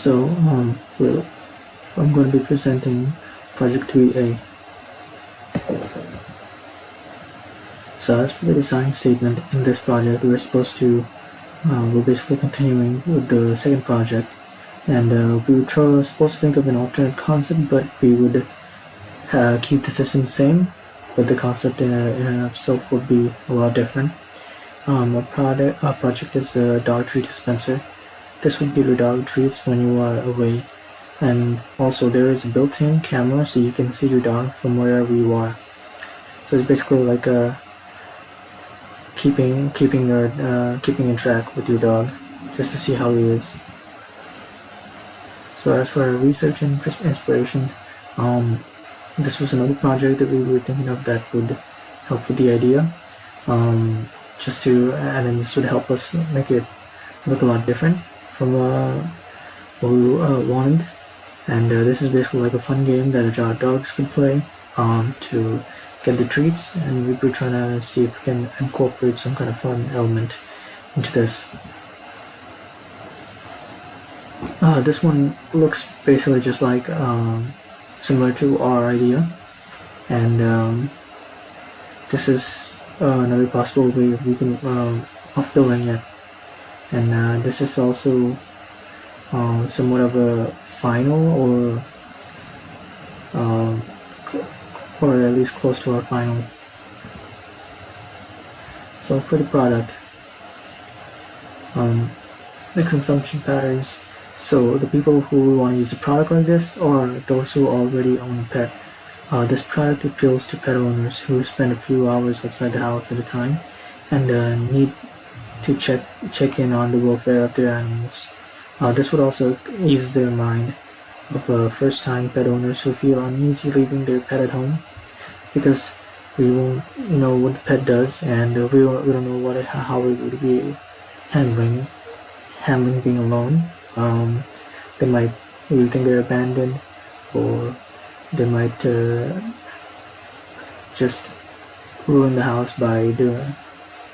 So I'm going to be presenting Project 3A. So as for the design statement in this project, we're basically continuing with the second project, and we were supposed to think of an alternate concept, but we would keep the system the same, but the concept in and of itself would be a lot different. Our project is a dog treat dispenser. This would give your dog treats when you are away, and also there is a built-in camera so you can see your dog from wherever you are. So it's basically like keeping in track with your dog, just to see how he is. So as for our research and inspiration, this was another project that we were thinking of that would help with the idea, and then this would help us make it look a lot different from what we wanted. And this is basically like a fun game that our dogs could play to get the treats, and we were trying to see if we can incorporate some kind of fun element into this. This one looks basically just like similar to our idea, and this is another possible way we can of building it. And this is also somewhat of a final, or at least close to our final. So for the product, the consumption patterns. So the people who want to use a product like this are those who already own a pet. This product appeals to pet owners who spend a few hours outside the house at a time and need to check in on the welfare of their animals. This would also ease their mind of first-time pet owners who feel uneasy leaving their pet at home, because we won't know what the pet does, and we don't know how we would be handling being alone. They might either think they're abandoned, or they might just ruin the house by doing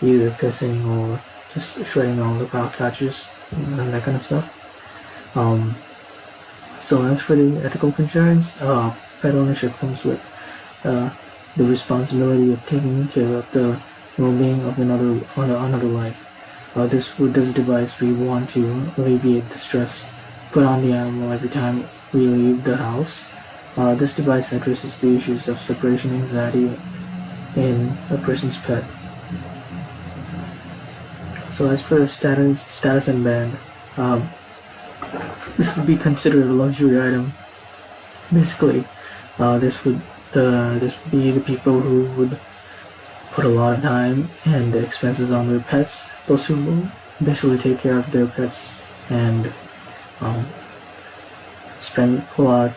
either pissing or just shredding all the couches and that kind of stuff. So as for the ethical concerns, pet ownership comes with the responsibility of taking care of the well-being of another life. This device, we want to alleviate the stress put on the animal every time we leave the house. This device addresses the issues of separation anxiety in a person's pet. So as for status and band, this would be considered a luxury item. Basically, this would be the people who would put a lot of time and expenses on their pets. Those who basically take care of their pets and spend a lot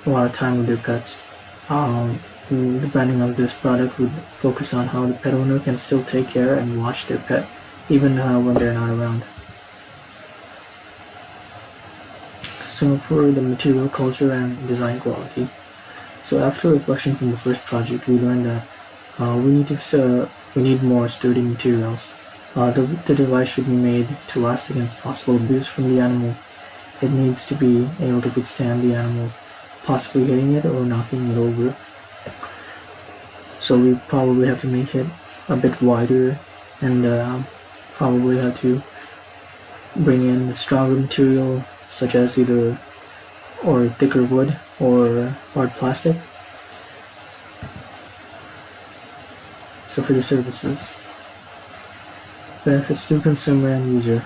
of time with their pets. The branding of this product would focus on how the pet owner can still take care and watch their pet even when they're not around. So for the material culture and design quality. So after reflection from the first project, we learned that we need more sturdy materials. The device should be made to last against possible abuse from the animal. It needs to be able to withstand the animal possibly hitting it or knocking it over. So we probably have to make it a bit wider, and probably have to bring in stronger material, such as either thicker wood or hard plastic. So for the services, benefits to consumer and user.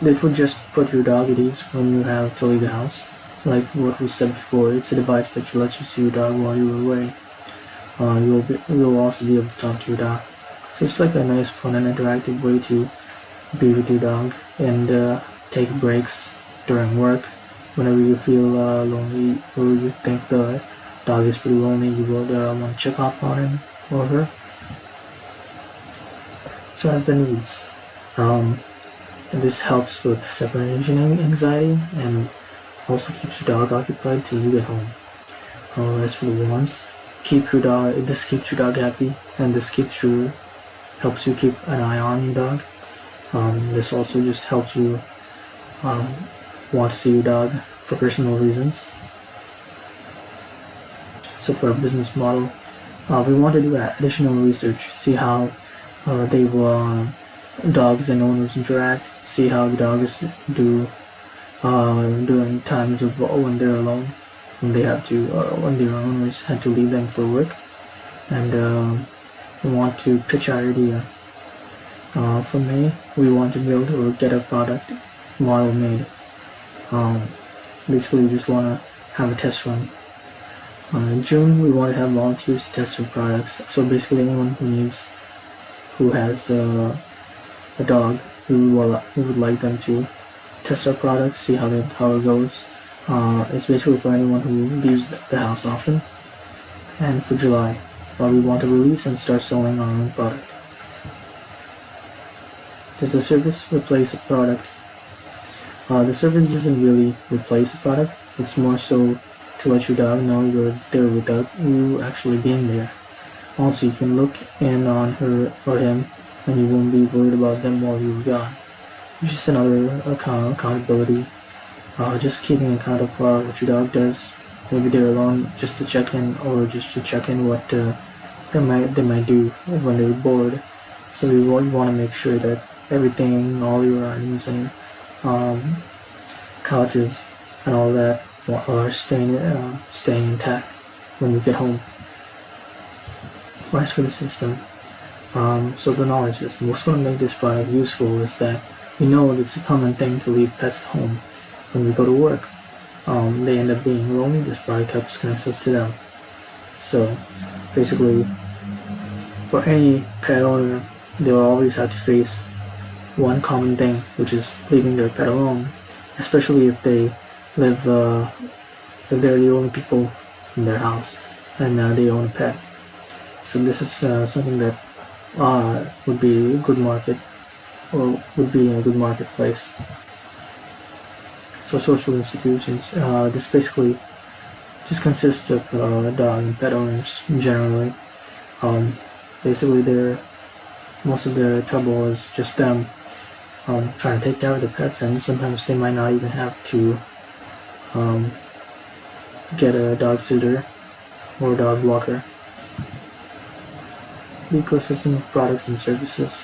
It would just put your dog at ease when you have to leave the house. Like what we said before, it's a device that lets you see your dog while you're away. You'll also be able to talk to your dog. So it's like a nice, fun, and interactive way to be with your dog and take breaks during work. Whenever you feel lonely, or you think the dog is pretty lonely, you would want to check up on him or her. So as the needs, this helps with separation anxiety and also keeps your dog occupied till you get home. As for the wants, this keeps your dog happy, and this helps you keep an eye on your dog. This also just helps you want to see your dog for personal reasons. So for our business model, we want to do additional research, see how they will dogs and owners interact, see how the dogs do during times of when they're alone, when they have to when their owners had to leave them for work, and we want to pitch our idea. For me, we want to build or get a product model made. Basically, we just want to have a test run. In June, we want to have volunteers to test our products. So basically, anyone who has a dog, we would like them to test our products, see how it goes. It's basically for anyone who leaves the house often. And for July, we want to release and start selling our own product. Does the service replace a product? The service doesn't really replace a product. It's more so to let your dog know you're there without you actually being there. Also, you can look in on her or him, and you won't be worried about them while you're gone. It's just another accountability. Just keeping account of what your dog does. Maybe they're alone just to check in, or just to check in what they might do when they're bored. So we want to make sure that everything, all your items and couches and all that are staying intact when you get home. As for the system, so the knowledge is what's going to make this product useful is that we know that it's a common thing to leave pets at home. When we go to work, they end up being lonely. This product helps connect us to them. So basically, for any pet owner, they will always have to face one common thing, which is leaving their pet alone, especially if they live, if they're the only people in their house and they own a pet. So this is something that would be a good market, or would be in a good marketplace. So social institutions, this basically just consists of dog and pet owners generally. Basically, most of their trouble is just them trying to take care of the pets, and sometimes they might not even have to get a dog sitter or a dog walker. The ecosystem of products and services.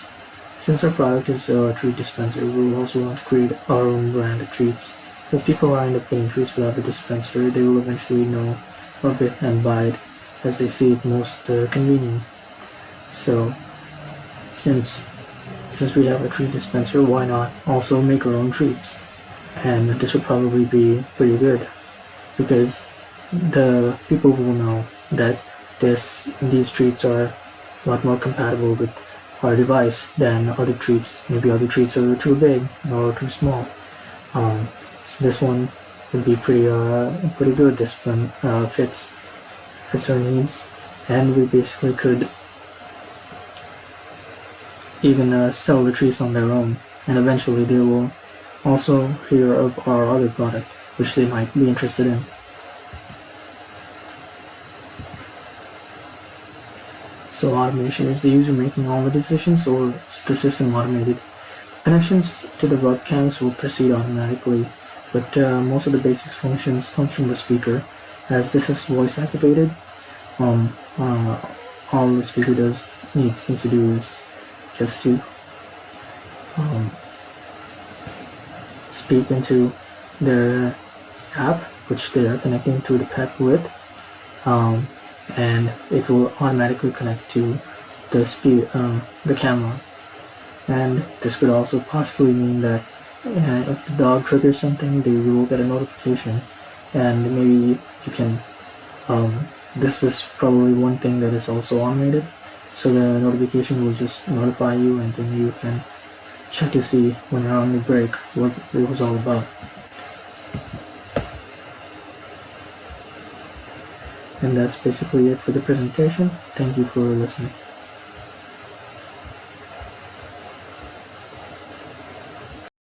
Since our product is a treat dispenser, we will also want to create our own brand of treats. If people end up getting treats without the dispenser, they will eventually know of it and buy it as they see it most convenient. So, since we have a treat dispenser, why not also make our own treats? And this would probably be pretty good, because the people will know that these treats are a lot more compatible with our device than other treats. Maybe other treats are too big or too small. So this one would be pretty good. This one fits our needs, and we basically could even sell the treats on their own, and eventually they will also hear of our other product, which they might be interested in. So automation is the user making all the decisions, or is the system automated? Connections to the webcams will proceed automatically, but most of the basic functions comes from the speaker, as this is voice activated. All the speaker needs to do is just to speak into their app, which they are connecting to the pet with, and it will automatically connect to the camera. And this could also possibly mean that if the dog triggers something, you will get a notification, and maybe you can. This is probably one thing that is also automated. So the notification will just notify you, and then you can check to see when you're on your break what it was all about. And that's basically it for the presentation. Thank you for listening.